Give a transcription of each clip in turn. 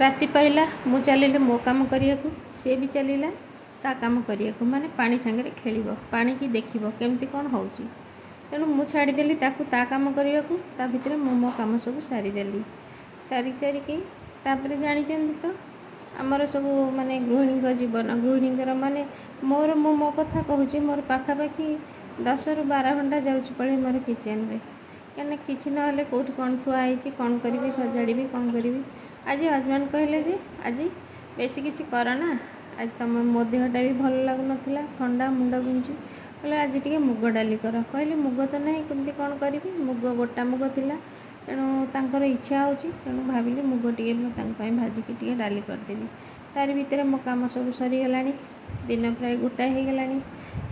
राति पाइला मु चलिले मो काम करिया सी भी चलिला ता काम करिया माने पानी सांगे खेलिबो पानी की देखिबो केमती कौन होउची तेणु मु छाड़ीदेली ताकू ता काम करिया ता भितर मो मो काम सब सारीदेली सारिकी तापर जानी तो आमर सब माने गृहिणी जीवन गृहिणी माने मोर मु मो कथा कहूँ मोर पाखापाखि 10 ରୁ 12 घंटा जाऊँ पड़े मोर किचेन रे कहीं किसी ना कौटी कौन थुआई कौन करी सजाड़ी कौन करी आज हजबैंड कहले जे आज बेसी किसी करना आज तुम मो देहटा भी भल लगुन थंडा मुंड बिंचु बोले आज टी मुग डाली कर कहली मुग तो ना कमी कौन करी मुग गोटा मुग थिला तेणु तांकर इच्छा होची तेणु भाविली मुग टे भाजिकी टे डाली करदेवी तार भितर मो काम सब सरीगला दिन प्राय गोटाए हो गला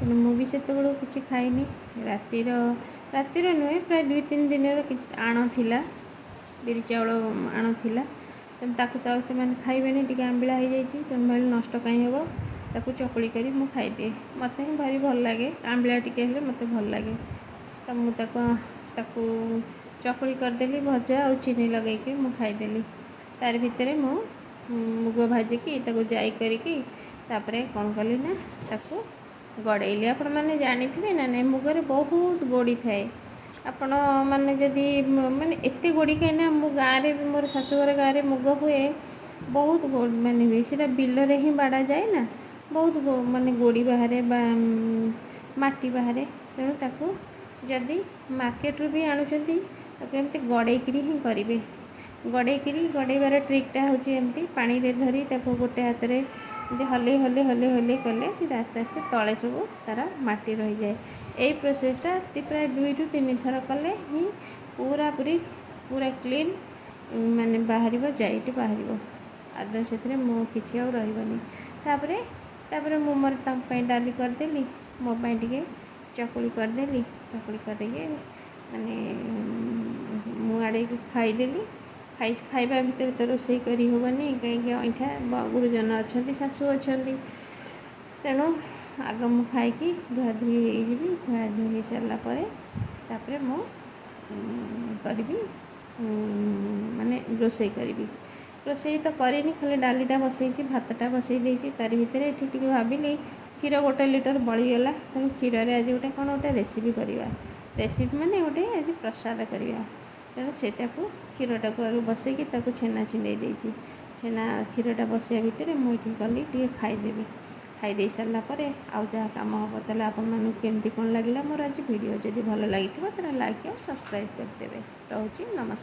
तेणु मुझे से किसी खाइनी रातिर नुहे प्राय 2-3 दिन किसी आण थिला बिरी चाउल आण थिला तेणु ताकू तो से खाइबे टी आंबिला हो जाए तेणु भाई नष्ट कहीं हम ताकू चकुड़ी करी मु खाइदिए मत भारी भल लगे आंबिला टिके मत भल लगे तो मुझे चकुड़ी करदेली भजा और चीनी लगे मु खाइदेली तार भितर मु मुग भाजिकी जाई करिकी तापरे कौन कली ना ताकू गड़ेली आपण मैंने जानी ना नहीं मुगरे बहुत गोड़ी थाए आपण मैंने जदि माने एत गोड़ी कहीं मो गाँव में मोर शाशुघर गाँव में मुग हुए बहुत माने हुए सीटा बिलरे ही बाड़ा जाए ना बहुत माने गोड़ी बाहर माटी बाहर तेणु ताकू जदि मार्केट रू भी आणुचंती केमती गड़ेकरी ही करेंगे गड़ेबार ट्रिकटा हूँ एमती पानी रे धरी ताको गोटे हाथ में हले हले हले हले कले सीधा आस्ते आस्ते तले सब तार माटी रही जाए यही प्रोसेसटा प्राय 2 ରୁ 3 थर कले ही पूरा क्लीन माने बाहर जाइट बाहर आदौ से मो किसी आ रही मु मोर डाली करदेली मो टे चकुड़ी करदेली चकुड़ी करदे माने मुआड़े खाईदेली खाइबा भितर तो रोषे करी होबनी कहीं अईठा गुरुजन अच्छा शाशु अच्छा तेणु आग मु खाई धुआधुई होगी धुआधुई हो सारापर मु करी माने रोषे करी रोषे तो करनी खाली डालीटा बसई भातटा बसई देती तार भितर ये भाविली क्षीर 1 लीटर बड़ीगला तेणु क्षीर आज गोटे कौन गोटे रेसिपी करवा रेसिपी माने गोटे आज प्रसाद करवा तेणु सेटा को क्षीरटा को आगे बसैकी छेना छिंडे देती छेना क्षीरटा बसया भितर मुझे गली टे खाईदेवी खाई सारापर आउ जहाँ कम हम ताल आपन केमती कौन लगे मोर आज वीडियो जदि भल लगी तो लाइक और सब्सक्राइब करदे। रोची नमस्कार।